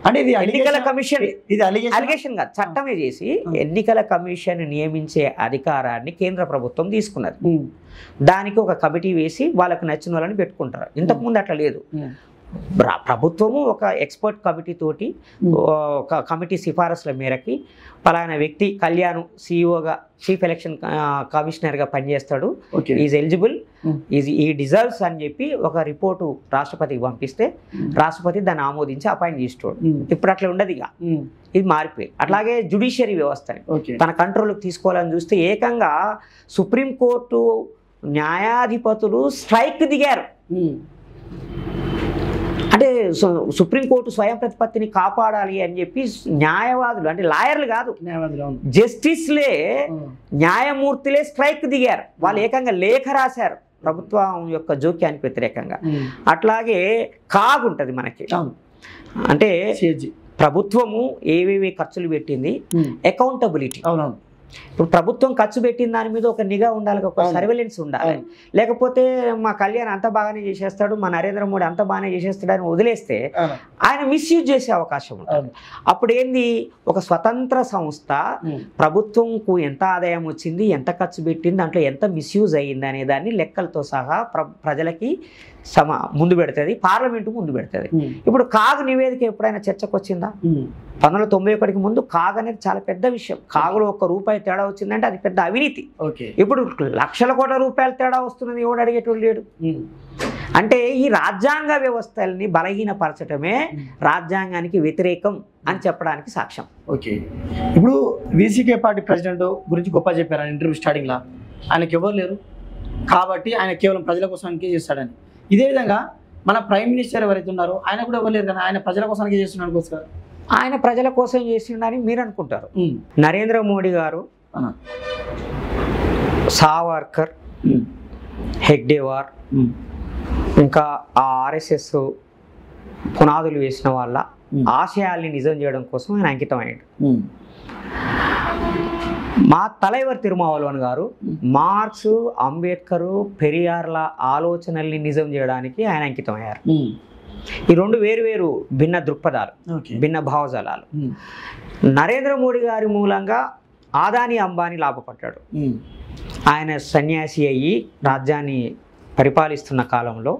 అంటే ఇది ఎన్నికల కమిషన్, ఇది అలిగేషన్ కాదు, చట్టమే చేసి ఎన్నికల కమిషన్ నియమించే అధికారాన్ని కేంద్ర ప్రభుత్వం తీసుకున్నది. దానికి ఒక కమిటీ వేసి వాళ్ళకు నచ్చిన వాళ్ళని పెట్టుకుంటారు. ఇంతకుముందు అట్లా లేదు. ప్రభుత్వము ఒక ఎక్స్పర్ట్ కమిటీ తోటి, ఒక కమిటీ సిఫారసుల మేరకి పలానా వ్యక్తి కళ్యాణ్ సిఇఓగా చీఫ్ ఎలక్షన్ కమిషనర్గా పనిచేస్తాడు, ఈజ్ ఎలిజిబుల్, ఈ డిజర్వ్స్ అని చెప్పి ఒక రిపోర్టు రాష్ట్రపతికి పంపిస్తే రాష్ట్రపతి దాన్ని ఆమోదించి అపాయింట్ చేస్తాడు. ఇప్పుడు అట్లా ఉండదు. ఇక ఇది మారిపోయి. అట్లాగే జ్యుడిషియరీ వ్యవస్థని తన కంట్రోల్కి తీసుకోవాలని చూస్తే ఏకంగా సుప్రీంకోర్టు న్యాయాధిపతులు స్ట్రైక్ దిగారు. అంటే సుప్రీంకోర్టు స్వయం ప్రతిపత్తిని కాపాడాలి అని చెప్పి న్యాయవాదులు, అంటే లాయర్లు కాదు, జస్టిస్లే, న్యాయమూర్తులే స్ట్రైక్ దిగారు. వాళ్ళు ఏకంగా లేఖ రాశారు ప్రభుత్వం యొక్క జోక్యానికి వ్యతిరేకంగా. అట్లాగే కాగ్ ఉంటుంది మనకి, అంటే ప్రభుత్వము ఏవేవి ఖర్చులు పెట్టింది, అకౌంటబిలిటీ. ఇప్పుడు ప్రభుత్వం ఖర్చు పెట్టిన దాని మీద ఒక నిఘా ఉండాలి, ఒక సర్వేలెన్స్ ఉండాలి. లేకపోతే మా కళ్యాణ్ అంత బాగానే చేసేస్తాడు, మా నరేంద్ర మోడీ అంత బాగానే చేసేస్తాడు అని వదిలేస్తే ఆయన మిస్యూజ్ చేసే అవకాశం ఉంటుంది. అప్పుడు ఏంది, ఒక స్వతంత్ర సంస్థ ప్రభుత్వంకు ఎంత ఆదాయం వచ్చింది, ఎంత ఖర్చు పెట్టింది, దాంట్లో ఎంత మిస్యూజ్ అయ్యింది అనే దాన్ని లెక్కలతో సహా ప్రజలకి ముందు పెడుతుంది, పార్లమెంటు ముందు పెడుతుంది. ఇప్పుడు కాగ్ నివేదిక ఎప్పుడైనా చర్చకు వచ్చిందా? 1991కి ముందు కాగ్ అనేది చాలా పెద్ద విషయం. కాగులో ₹1 తేడా వచ్చిందంటే అది పెద్ద అవినీతి. ఇప్పుడు లక్షల కోట్ల రూపాయల తేడా వస్తున్నది, ఎవడు అడిగేటోడు లేడు. అంటే ఈ రాజ్యాంగ వ్యవస్థల్ని బలహీనపరచడమే రాజ్యాంగానికి వ్యతిరేకం అని చెప్పడానికి సాక్ష్యం. ఇప్పుడు వీసీకే పార్టీ ప్రెసిడెంట్ గురించి గొప్ప చెప్పారు ఆయన ఇంటర్వ్యూ స్టార్టింగ్లో. ఆయనకి ఎవరు లేరు కాబట్టి ఆయన కేవలం ప్రజల కోసానికి చేస్తాడని. ఇదే విధంగా మన ప్రైమ్ మినిస్టర్ ఎవరైతే ఉన్నారో ఆయన కూడా ఎవరు లేరు, కానీ ఆయన ప్రజల కోసానికి చేస్తున్నాడు కోసం. ఆయన ప్రజల కోసం చేసిండని మీరు అనుకుంటారు. నరేంద్ర మోడీ గారు, సావర్కర్, హెగ్డేవార్, ఇంకా ఆ ఆర్ఎస్ఎస్ పునాదులు వేసిన వాళ్ళ ఆశయాల్ని నిజం చేయడం కోసం ఆయన అంకితం అయ్యాడు. మా తలైవర్ తిరుమావళవన్ గారు మార్క్స్, అంబేద్కర్, పెరియార్ల ఆలోచనల్ని నిజం చేయడానికి ఆయన అంకితం అయ్యారు. ఈ రెండు వేరు భిన్న దృక్పథాలు, భిన్న భావజాలాలు. నరేంద్ర మోడీ గారి మూలంగా ఆదాని అంబానీ లాభపడ్డాడు. ఆయన సన్యాసి అయ్యి రాజ్యాన్ని పరిపాలిస్తున్న కాలంలో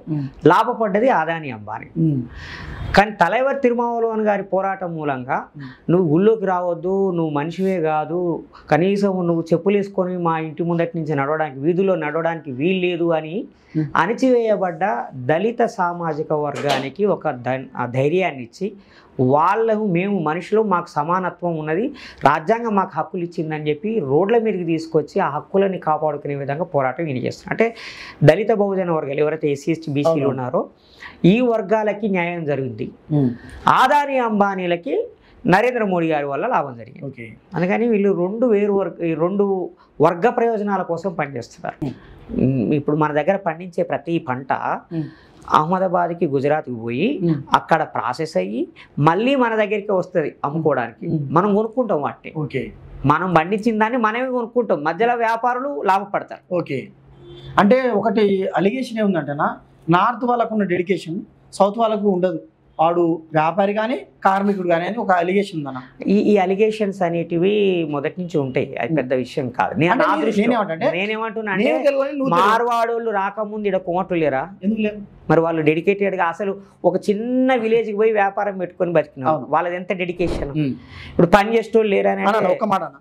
లాభపడ్డది అదానీ అంబానీ. కానీ తలైవర్ తిరుమావళవన్ గారి పోరాటం మూలంగా నువ్వు గుళ్ళోకి రావద్దు, నువ్వు మనిషివే కాదు, కనీసం నువ్వు చెప్పులు వేసుకొని మా ఇంటి ముందటి నుంచి నడవడానికి, వీధిలో నడవడానికి వీలు లేదు అని అణిచివేయబడ్డ దళిత సామాజిక వర్గానికి ఒక ధైర్యాన్ని ఇచ్చి వాళ్ళను మేము మనుషులు, మాకు సమానత్వం ఉన్నది, రాజ్యాంగం మాకు హక్కులు ఇచ్చిందని చెప్పి రోడ్ల మీదకి తీసుకొచ్చి ఆ హక్కులని కాపాడుకునే విధంగా పోరాటం ఈయన చేస్తున్నారు. అంటే దళిత బహుజన వర్గాలు ఎవరైతే ఎస్సీ ఎస్టీ బీసీలు ఉన్నారో ఈ వర్గాలకి న్యాయం జరిగింది. అదానీ అంబానీలకి నరేంద్ర మోడీ గారి వల్ల లాభం జరిగింది. అందుకని వీళ్ళు రెండు వర్గ ప్రయోజనాల కోసం పనిచేస్తున్నారు. ఇప్పుడు మన దగ్గర పండించే ప్రతి పంట అహ్మదాబాద్కి, గుజరాత్కి పోయి అక్కడ ప్రాసెస్ అయ్యి మళ్ళీ మన దగ్గరికి వస్తుంది అమ్ముకోవడానికి. మనం కొనుక్కుంటాం వాటిని, మనం పండించిన దాన్ని మనమే కొనుక్కుంటాం. మధ్యలో వ్యాపారులు లాభపడతారు. ఓకే, అంటే ఒకటి అలిగేషన్ ఏముందంటేనా, నార్త్ వాళ్ళకు ఉన్న డెడికేషన్ సౌత్ వాళ్ళకు ఉండదు. వాడు వ్యాపారి కానీ కార్మికుడు కానీ అని ఒక అలిగేషన్ ఉందన్న. ఈ అలిగేషన్స్ అనేటివి మొదటి నుంచి ఉంటాయి, అది పెద్ద విషయం కాదు. నేనేమంటున్నా అంటే మార్వాడోళ్ళు రాకముందు ఇక్కడ కోమట్లు లేరా? ఎందుకు లేరు? మరి వాళ్ళు డెడికేటెడ్గా అసలు ఒక చిన్న విలేజ్కి పోయి వ్యాపారం పెట్టుకొని బతికినారు. వాళ్ళది ఎంత డెడికేషన్. ఇప్పుడు పని చేసేటోళ్ళు లేరా అని ఒక్క మాట అన్న,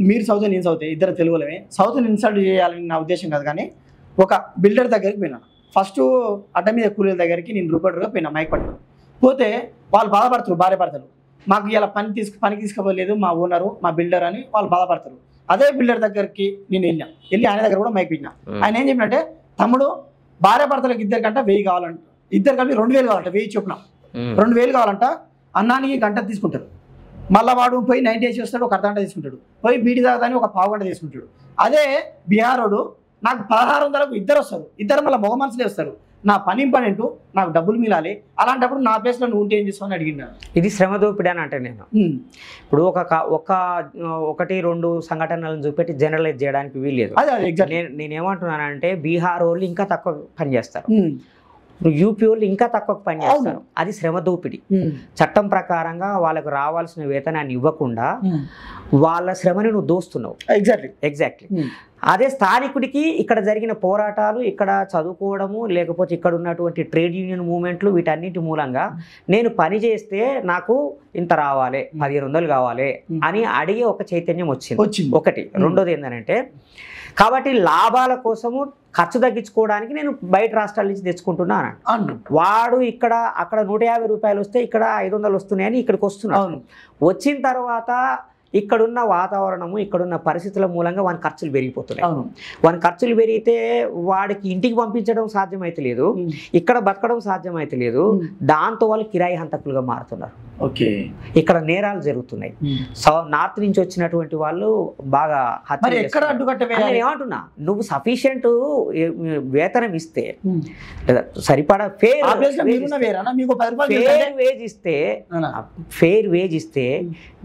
మీరు సౌత్ నేను సౌత్ ఇద్దరు తెలుగులమే, సౌత్ని ఇన్సల్ట్ చేయాలని నా ఉద్దేశం కాదు. కానీ ఒక బిల్డర్ దగ్గరికి పోయినా, ఫస్ట్ అడ్డ మీద కూలీల దగ్గరికి నేను రూపాయలుగా పోయినా మైక్ పట్టుకుని పోతే వాళ్ళు బాధపడతారు, భార్య పడతారు, మాకు ఇలా పనికి తీసుకోలేదు మా ఓనరు, మా బిల్డర్ అని వాళ్ళు బాధపడతారు. అదే బిల్డర్ దగ్గరికి నేను వెళ్ళి ఆయన దగ్గర కూడా మైక్ పెట్టినా. ఆయన ఏం చెప్పినట్టే, తమ్ముడు భార్య భర్తలకు ఇద్దరికంట 1000 కావాలంట, ఇద్దరు కలిపి 2000 కావాలంట, 1000 చొప్పున 2000 కావాలంట. అన్నానికి గంట తీసుకుంటారు, మళ్ళీ వాడు పోయి 90 వేసి వస్తాడు, ఒక అర్ధగంట తీసుకుంటాడు, పోయి బీడి తాగదాన్ని ఒక పావు గంట తీసుకుంటాడు. అదే బీహారోడు నాకు 1600కు ఇద్దరు వస్తారు, ఇద్దరు మళ్ళీ మగ మనసులే వస్తారు, నా పని ఇంపార్టెంట్, నాకు డబ్బులు మిలాలి, అలాంటప్పుడు నా ప్లేస్లో నువ్వు ఉంటే ఏం చేస్తావు అని అడిగినా. ఇది శ్రమ దోపిడీ అని అంటే నేను ఇప్పుడు ఒకటి రెండు సంఘటనలను చూపెట్టి జనరలైజ్ చేయడానికి వీల్లేదు. నేనేమంటున్నానంటే బీహార్ వాళ్ళు ఇంకా తక్కువ పని చేస్తారు, యూపీ వాళ్ళు ఇంకా తక్కువ పని చేస్తారు. అది శ్రమ దోపిడీ. చట్టం ప్రకారంగా వాళ్ళకు రావాల్సిన వేతనాన్ని ఇవ్వకుండా వాళ్ళ శ్రమని నువ్వు దోస్తున్నావు. ఎగ్జాక్ట్లీ. అదే స్థానికుడికి ఇక్కడ జరిగిన పోరాటాలు, ఇక్కడ చదువుకోవడము, లేకపోతే ఇక్కడ ఉన్నటువంటి ట్రేడ్ యూనియన్ మూవ్మెంట్లు, వీటన్నిటి మూలంగా నేను పని చేస్తే నాకు ఇంత రావాలి, 1500 కావాలి అని అడిగే ఒక చైతన్యం వచ్చింది. ఒకటి. రెండోది ఏంటంటే, కాబట్టి లాభాల కోసము ఖర్చు తగ్గించుకోవడానికి నేను బయట రాష్ట్రాల నుంచి తెచ్చుకుంటున్నాను. వాడు అక్కడ 150 రూపాయలు వస్తే ఇక్కడ 500 వస్తున్నాయని ఇక్కడికి వస్తున్నాడు. వచ్చిన తర్వాత ఇక్కడున్న వాతావరణము, ఇక్కడున్న పరిస్థితుల మూలంగా వాని ఖర్చులు పెరిగిపోతున్నాయి. వాని ఖర్చులు పెరిగితే వాడికి ఇంటికి పంపించడం సాధ్యమైతే లేదు, ఇక్కడ బతకడం సాధ్యమైతే లేదు. దాంతో వాళ్ళు కిరాయి హంతకులుగా మారుతున్నారు. ఇక్కడ నేరాలు జరుగుతున్నాయి. నార్త్ నుంచి వచ్చినటువంటి వాళ్ళు బాగా ఏమంటున్నా, నువ్వు సఫిషియంట్ వేతనం ఇస్తే, సరిపడా ఫెయిర్ వేజ్ ఇస్తే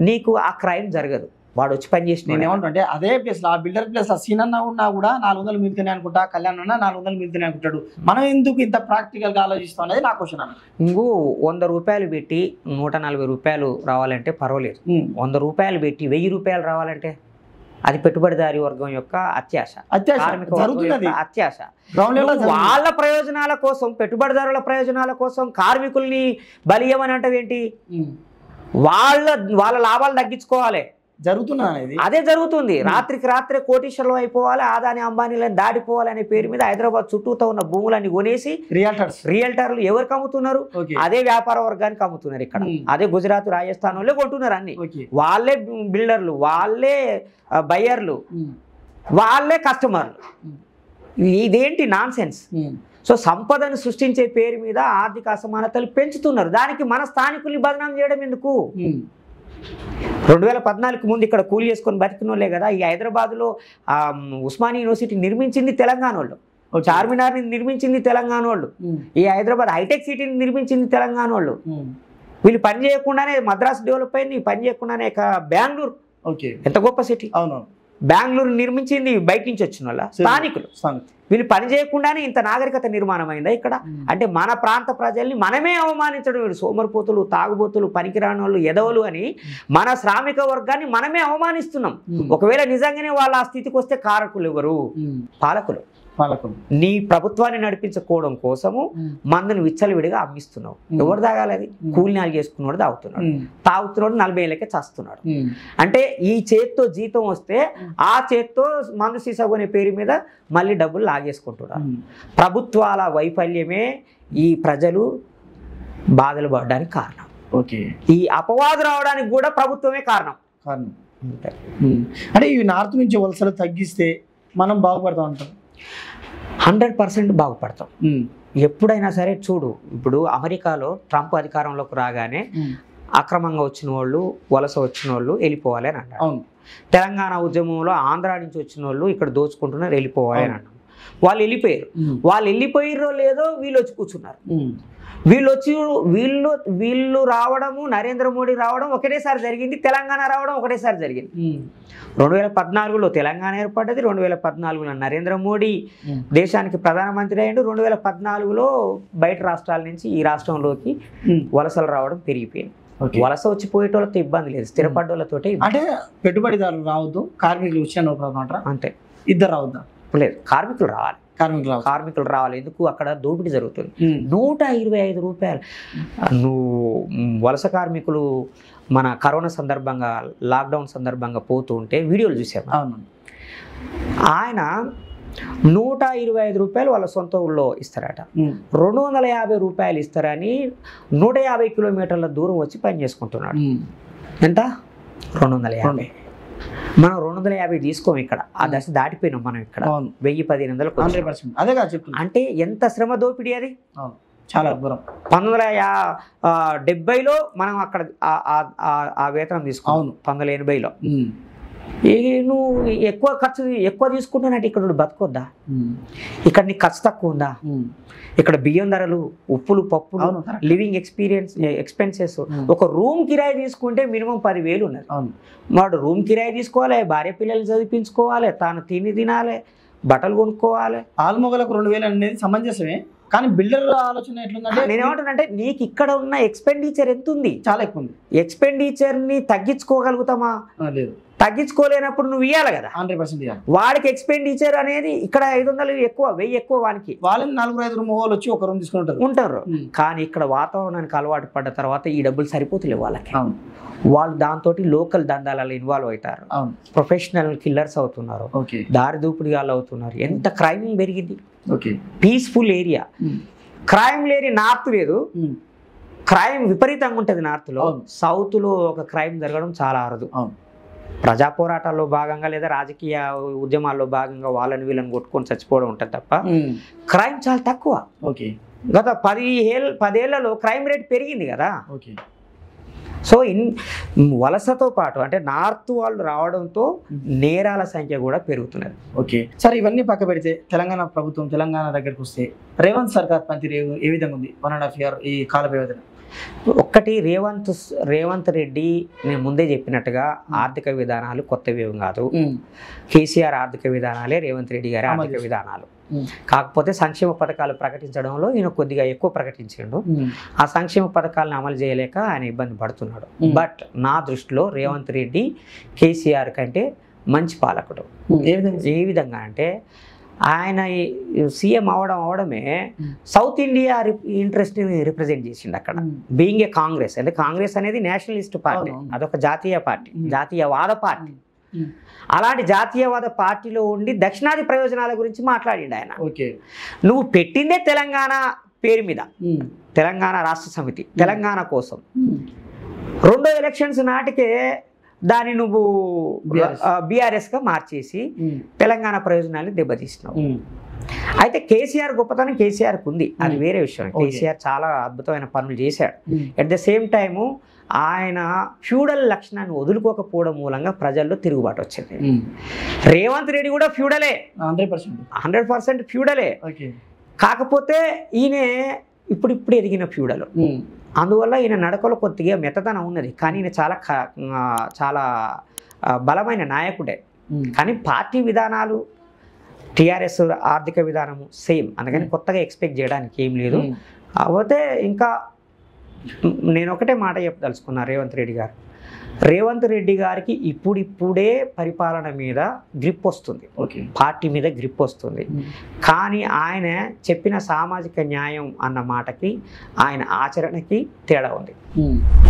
నీకు ఆ క్రైమ్ జరగదు. వాడు వచ్చి పని చేసి నేను ఏమంటుంటే, అదే ప్లేస్ ఆ బిల్డర్ ప్లేస్ సీనన్న ఉన్నా కూడా 400 మిగులుతున్నాయి అనుకుంటా, కళ్యాణ్ అన్న 400 మిగులుతున్నాయి అనుకుంటాడు. మనం ఎందుకు ఇంత ప్రాక్టికల్గా ఆలోచిస్తాం అనేది నా క్వశ్చన్ అన్న. ఇంకో 100 రూపాయలు పెట్టి 140 రూపాయలు రావాలంటే పర్వాలేదు. 100 రూపాయలు పెట్టి 1000 రూపాయలు రావాలంటే అది పెట్టుబడిదారి వర్గం యొక్క అత్యాశ. వాళ్ళ ప్రయోజనాల కోసం, పెట్టుబడిదారుల ప్రయోజనాల కోసం కార్మికుల్ని బలియమని అంటవేంటి? వాళ్ళ లాభాలు తగ్గించుకోవాలి. జరుగుతున్నది అదే జరుగుతుంది. రాత్రికి రాత్రే కోటీశ్వరులు అయిపోవాలి, అదానీ అంబానీలను దాటిపోవాలి అనే పేరు మీద హైదరాబాద్ చుట్టూతో ఉన్న భూములన్నీ కొనేసి రియల్టర్లు ఎవరికి అమ్ముతున్నారు? అదే వ్యాపార వర్గానికి అమ్ముతున్నారు. ఇక్కడ అదే గుజరాత్, రాజస్థాన్ వాళ్ళే కొంటున్నారు అన్ని. వాళ్ళే బిల్డర్లు, వాళ్ళే బయ్యర్లు, వాళ్ళే కస్టమర్లు. ఇదేంటి నాన్ సెన్స్? సో సంపదను సృష్టించే పేరు మీద ఆర్థిక అసమానతలు పెంచుతున్నారు. దానికి మన స్థానికుల్ని బదనాం చేయడం ఎందుకు? 2014 ముందు ఇక్కడ కూలి చేసుకొని బతికినోళ్ళే కదా. ఈ హైదరాబాద్లో ఉస్మానియా యూనివర్సిటీ నిర్మించింది తెలంగాణ వాళ్ళు, చార్మినార్ని నిర్మించింది తెలంగాణ వాళ్ళు, ఈ హైదరాబాద్ హైటెక్ సిటీని నిర్మించింది తెలంగాణ వాళ్ళు. వీళ్ళు పని చేయకుండానే మద్రాసు డెవలప్ అయింది, పని చేయకుండానే బెంగళూరు ఎంత గొప్ప సిటీ, బెంగళూరు నిర్మించింది బయట నుంచి వచ్చిన వాళ్ళ స్థానికులు. వీళ్ళు పని చేయకుండానే ఇంత నాగరికత నిర్మాణం అయిందా ఇక్కడ? అంటే మన ప్రాంత ప్రజల్ని మనమే అవమానించడం. వీళ్ళు సోమరిపోతులు, తాగుబోతులు, పనికిరాని వాళ్ళు, ఎదవలు అని మన శ్రామిక వర్గాన్ని మనమే అవమానిస్తున్నాం. ఒకవేళ నిజంగానే వాళ్ళ ఆ స్థితికి వస్తే కారకులు ఎవరు? పాలకులు. పాలకులు నీ ప్రభుత్వాన్ని నడిపించుకోవడం కోసము మందుని విచ్చలవిడిగా అమ్మిస్తున్నావు. ఎవరు తాగాలి? అది కూలినాలు చేసుకున్నాడు తాగుతున్నాడు. తాగుతున్నాడు 40 ఏళ్ళకే చస్తున్నాడు. అంటే ఈ చేత్తో జీతం వస్తే ఆ చేత్తో మందు సీసా కొనే పేరు మీద మళ్ళీ డబ్బులు లాగేసుకుంటున్నారు. ప్రభుత్వాల వైఫల్యమే ఈ ప్రజలు బాధలు పడడానికి కారణం. ఈ అపవాదు రావడానికి కూడా ప్రభుత్వమే కారణం. అంటే ఈ నార్త్ నుంచి వలసలు తగ్గిస్తే మనం బాగుపడతాం అంటాం. 100% బాగుపడతాం. ఎప్పుడైనా సరే చూడు, ఇప్పుడు అమెరికాలో ట్రంప్ అధికారంలోకి రాగానే అక్రమంగా వచ్చిన వాళ్ళు, వలస వచ్చిన వాళ్ళు వెళ్ళిపోవాలి అని అన్నారు. తెలంగాణ ఉద్యమంలో ఆంధ్ర నుంచి వచ్చిన వాళ్ళు ఇక్కడ దోచుకుంటున్నారు, వెళ్ళిపోవాలి అని అన్నాం. వాళ్ళు వెళ్ళిపోయారు. వాళ్ళు వెళ్ళిపోయారో లేదో వీళ్ళు వచ్చి కూర్చున్నారు. వీళ్ళు రావడము, నరేంద్ర మోడీ రావడం ఒకటేసారి జరిగింది. తెలంగాణ రావడం ఒకటేసారి జరిగింది. 2014లో తెలంగాణ ఏర్పడ్డది. 2014లో నరేంద్ర మోడీ దేశానికి ప్రధానమంత్రి అయ్యాడు. 2014లో బయట రాష్ట్రాల నుంచి ఈ రాష్ట్రంలోకి వలసలు రావడం పెరిగిపోయింది. వలస వచ్చి పోయేటోళ్ళతో ఇబ్బంది లేదు, స్థిరపడ్డోళ్ళతోటే. అంటే పెట్టుబడిదారులు రావద్దు, కార్మికులు వచ్చాను అంతే. ఇద్దరు రావద్దా? లేదు, కార్మికులు రావాలి. కార్మికులు రావాలి. ఎందుకు? అక్కడ దోపిడీ జరుగుతుంది. 125 రూపాయలు. నువ్వు వలస కార్మికులు మన కరోనా సందర్భంగా, లాక్డౌన్ సందర్భంగా పోతూ ఉంటే వీడియోలు చూసాము. ఆయన 125 రూపాయలు వాళ్ళ సొంత ఊళ్ళో ఇస్తారట. 250 రూపాయలు ఇస్తారని 150 కిలోమీటర్ల దూరం వచ్చి పని చేసుకుంటున్నాడు. ఎంత? 250. మనం 250 తీసుకోం ఇక్కడ. ఆ దశ దాటిపోయినాం మనం ఇక్కడ. 1000-1500. అదే కాదు చెప్తున్నా. అంటే ఎంత శ్రమ దోపిడీ అది. చాలా దూరం. 1970లో మనం అక్కడ ఆ వేతనం తీసుకున్నాం. 1980లో నువ్వు ఎక్కువ తీసుకుంటున్నట్టు ఇక్కడ బతకొద్దా? ఇక్కడ నీకు ఖర్చు తక్కువ ఉందా? ఇక్కడ బియ్యం ధరలు, ఉప్పులు, పప్పులు, లివింగ్ ఎక్స్పెన్సెస్. ఒక రూమ్ కిరాయి తీసుకుంటే మినిమం 10,000 ఉన్నది. వాడు రూమ్ కిరాయి తీసుకోవాలి, భార్య పిల్లలు చదివించుకోవాలి, తాను తినాలి, బట్టలు కొనుక్కోవాలి. ఆల్మొగలకు 2,000 అనేది సమంజసమే. కానీ బిల్డర్ ఆలోచన ఎట్లుందంటే, నేనేమంటానంటే నీకు ఇక్కడ ఉన్న ఎక్స్పెండిచర్ ఎంత ఉంది? చాలా ఎక్కువ ఉంది. ఎక్స్పెండిచర్ని తగ్గించుకోగలుగుతామా? లేదు. తగ్గించుకోలేనప్పుడు నువ్వు ఇవ్వాలి కదా. 100% ఇవ్వాలి. వాడికి ఎక్స్పెండిచర్ అనేది ఇక్కడ 500 ఎక్కువ, 1000 ఎక్కువ. వానికి వాళ్ళని 4-5 మొగోళ్ళు వచ్చి ఒక రూమ్ తీసుకుంటారు. కానీ ఇక్కడ వాతావరణానికి అలవాటు పడ్డ తర్వాత ఈ డబ్బులు సరిపోతులేవు వాళ్ళకి. వాళ్ళు దాంతో లోకల్ దందాలలో ఇన్వాల్వ్ అవుతారు. ప్రొఫెషనల్ కిల్లర్స్ అవుతున్నారు, దారి దూపిడిగాళ్ళు అవుతున్నారు. ఎంత క్రైమ్ పెరిగింది. పీస్ఫుల్ ఏరియా, క్రైమ్ లేని నార్త్ లేదు. క్రైమ్ విపరీతంగా ఉంటుంది నార్త్లో. సౌత్లో ఒక క్రైమ్ జరగడం చాలా అరుదు. ప్రజా పోరాటాల్లో భాగంగా లేదా రాజకీయ ఉద్యమాల్లో భాగంగా వాళ్ళని వీళ్ళని కొట్టుకొని చచ్చిపోవడం ఉంటుంది తప్ప క్రైమ్ చాలా తక్కువ. గత 10 ఏళ్లలో క్రైమ్ రేట్ పెరిగింది కదా. సో వలసతో పాటు అంటే నార్త్ వాళ్ళు రావడంతో నేరాల సంఖ్య కూడా పెరుగుతున్నది. సరే, ఇవన్నీ పక్క పెడితే తెలంగాణ ప్రభుత్వం, తెలంగాణ దగ్గరకు వస్తే రేవంత్ సర్కార్ పనితీరు ఏ విధంగా ఉంది 1.5 year ఈ కాల వ్యవధిలో? ఒక్కటి, రేవంత్ రెడ్డి నేను ముందే చెప్పినట్టుగా ఆర్థిక విధానాలు కొత్తవి కాదు. కేసీఆర్ ఆర్థిక విధానాలే రేవంత్ రెడ్డి గారి ఆర్థిక విధానాలు. కాకపోతే సంక్షేమ పథకాలు ప్రకటించడంలో ఈయన కొద్దిగా ఎక్కువ ప్రకటించాడు. ఆ సంక్షేమ పథకాలను అమలు చేయలేక ఆయన ఇబ్బంది పడుతున్నాడు. బట్ నా దృష్టిలో రేవంత్ రెడ్డి కేసీఆర్ కంటే మంచి పాలకుడు. ఏ విధంగా అంటే ఆయన సీఎం అవడమే సౌత్ ఇండియా ఇంట్రెస్ట్ని రిప్రజెంట్ చేసిండు అక్కడ. బీయింగ్ ఏ కాంగ్రెస్, అంటే కాంగ్రెస్ అనేది నేషనలిస్ట్ పార్టీ, అదొక జాతీయ పార్టీ, జాతీయవాద పార్టీ. అలాంటి జాతీయవాద పార్టీలో ఉండి దక్షిణాది ప్రయోజనాల గురించి మాట్లాడిండు ఆయన. నువ్వు పెట్టిందే తెలంగాణ పేరు మీద, తెలంగాణ రాష్ట్ర సమితి, తెలంగాణ కోసం. 2 ఎలక్షన్స్ నాటికే దాన్ని నువ్వు బీఆర్ఎస్గా మార్చేసి తెలంగాణ ప్రయోజనాన్ని దెబ్బతీసినావు. అయితే కేసీఆర్ గొప్పతనం కేసీఆర్కి ఉంది, అది వేరే విషయం. కేసీఆర్ చాలా అద్భుతమైన పనులు చేశాడు. అట్ ద సేమ్ టైము ఆయన ఫ్యూడల్ లక్షణాన్ని వదులుకోకపోవడం మూలంగా ప్రజల్లో తిరుగుబాటు వచ్చింది. రేవంత్ రెడ్డి కూడా ఫ్యూడలే, 100% ఫ్యూడలే. కాకపోతే ఈయన ఇప్పుడు ఎదిగిన ఫ్యూడల్. అందువల్ల ఈయన నడకలో కొద్దిగా మెత్తదనం ఉన్నది. కానీ ఈయన చాలా బలమైన నాయకుడే. కానీ పార్టీ విధానాలు, టీఆర్ఎస్ ఆర్థిక విధానము సేమ్. అందుకని కొత్తగా ఎక్స్పెక్ట్ చేయడానికి ఏం లేదు. కాకపోతే ఇంకా నేను ఒకటే మాట చెప్పదలుచుకున్నా రేవంత్ రెడ్డి గారికి ఇప్పుడిప్పుడే పరిపాలన మీద గ్రిప్ వస్తుంది, పార్టీ మీద గ్రిప్ వస్తుంది. కానీ ఆయన చెప్పిన సామాజిక న్యాయం అన్న మాటకి ఆయన ఆచరణకి తేడా ఉంది.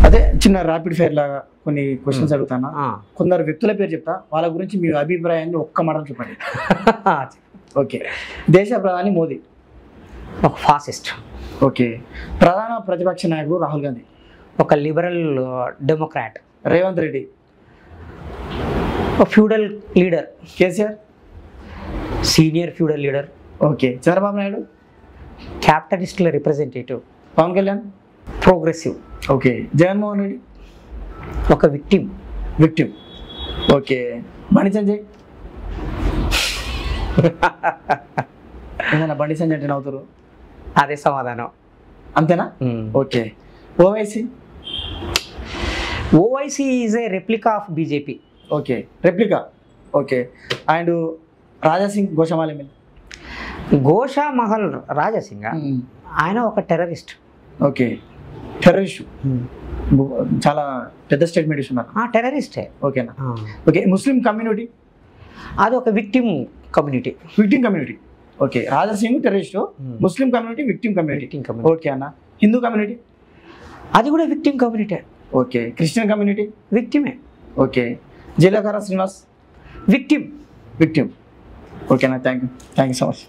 అదే చిన్న ర్యాపిడ్ ఫైర్ లాగా కొన్ని క్వశ్చన్స్ అడుగుతాను. కొందరు వ్యక్తుల పేరు చెప్తా, వాళ్ళ గురించి మీ అభిప్రాయాన్ని ఒక్క మాట చెప్పండి. ఓకే. దేశ ప్రధాని మోదీ ఒక ఫాసిస్ట్. ఓకే. ప్రధాన ప్రతిపక్ష నాయకుడు రాహుల్ గాంధీ ఒక లిబరల్ డెమోక్రాట్. రేవంత్ రెడ్డి ఒక feudal leader. KCR senior feudal leader. Okay. Chandrababu Naidu క్యాపిటలిస్టుల representative. Pawan Kalyan progressive. Okay. Jaganmohan Reddy ఒక విక్టిమ్. ఓకే. బండి సంజయ్ ఏదైనా బండి సంజయ్ అంటే నవ్వుతారు, అదే సమాధానం, అంతేనా? Okay. Owaisi is a replica of BJP. Okay. Replica. Okay. And Raja Singh Goshamahal Raja Singh ఆయన ఒక టెర్రరిస్ట్. ఓకే. టెర్రరిస్ట్ చాలా పెద్ద స్టేట్మెంట్ ఇస్తున్నారు. టెర్రరిస్టే. ఓకేనా? ఓకే. ముస్లిం కమ్యూనిటీ అది ఒక విక్టిమ్ కమ్యూనిటీ. ఓకే. Raja Singh terrorist, Muslim community victim community. Okay అన్న. హిందూ కమ్యూనిటీ అది కూడా victim community. Okay. Christian community విక్టిమే. ఓకే. జీలకర్ర శ్రీనివాస్ విక్టిమ్. ఓకేనా? Thank you so much.